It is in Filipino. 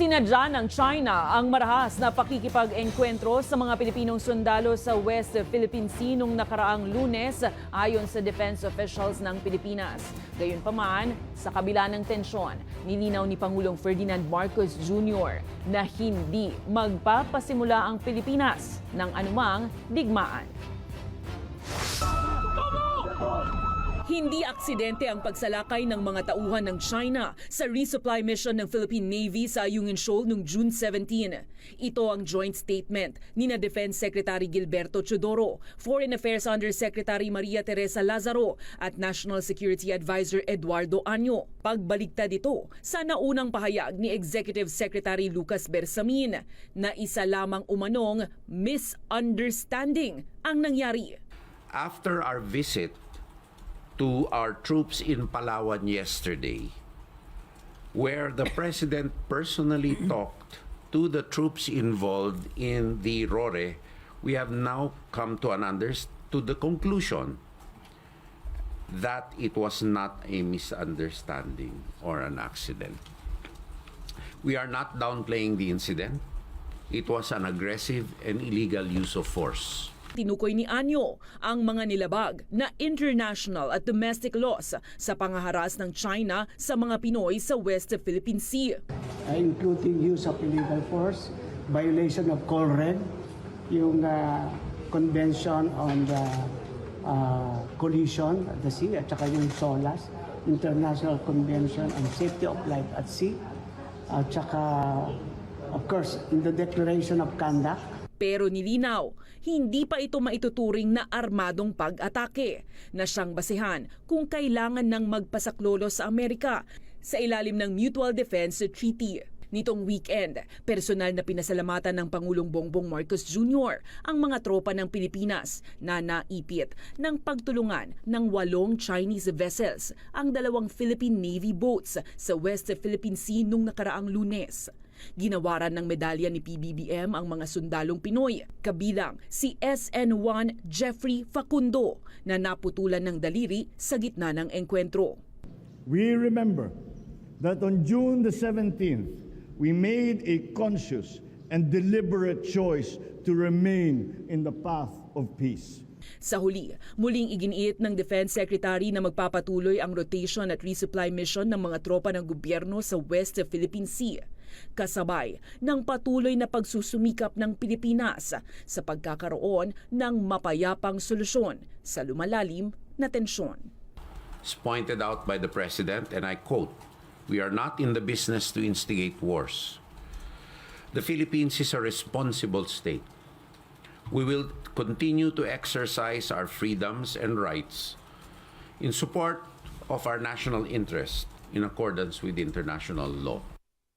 Sinadya ng China ang marahas na pakikipag-engkwentro sa mga Pilipinong sundalo sa West Philippine Sea noong nakaraang Lunes ayon sa defense officials ng Pilipinas. Gayunpaman, sa kabila ng tensyon, nilinaw ni Pangulong Ferdinand Marcos Jr. na hindi magpapasimula ang Pilipinas ng anumang digmaan. Hindi aksidente ang pagsalakay ng mga tauhan ng China sa resupply mission ng Philippine Navy sa Ayungin Shoal noong June 17. Ito ang joint statement ni na Defense Secretary Gilberto Chodoro, Foreign Affairs Undersecretary Maria Teresa Lazaro at National Security Advisor Eduardo Año. Pagbaliktad ito sa naunang pahayag ni Executive Secretary Lucas Bersamin na isa lamang umanong misunderstanding ang nangyari. After our visit to our troops in Palawan yesterday, where the President personally talked to the troops involved in the RORE, we have now come to the conclusion that it was not a misunderstanding or an accident. We are not downplaying the incident. It was an aggressive and illegal use of force. Tinukoy ni Año ang mga nilabag na international at domestic laws sa pangaharas ng China sa mga Pinoy sa West Philippine Sea. Including use of illegal force, violation of COLREG, yung Convention on the Collision at the Sea, at saka yung SOLAS, International Convention on Safety of Life at Sea, at saka, of course, in the Declaration of Conduct. Pero nilinaw, hindi pa ito maituturing na armadong pag-atake na siyang basehan kung kailangan ng magpasaklolo sa Amerika sa ilalim ng Mutual Defense Treaty. Nitong weekend, personal na pinasalamatan ng Pangulong Bongbong Marcos Jr. ang mga tropa ng Pilipinas na naipit ng pagtulungan ng 8 Chinese vessels ang 2 Philippine Navy boats sa West Philippine Sea nung nakaraang Lunes. Ginawaran ng medalya ni PBBM ang mga sundalong Pinoy, kabilang si SN1 Jeffrey Facundo na naputulan ng daliri sa gitna ng engkwentro. We remember that on June the 17th, we made a conscious and deliberate choice to remain in the path of peace. Sa huli, muling iginiit ng Defense Secretary na magpapatuloy ang rotation at resupply mission ng mga tropa ng gobyerno sa West Philippine Sea, kasabay ng patuloy na pagsusumikap ng Pilipinas sa pagkakaroon ng mapayapang solusyon sa lumalalim na tensyon. As pointed out by the President, and I quote, "We are not in the business to instigate wars. The Philippines is a responsible state. We will continue to exercise our freedoms and rights in support of our national interest in accordance with international law."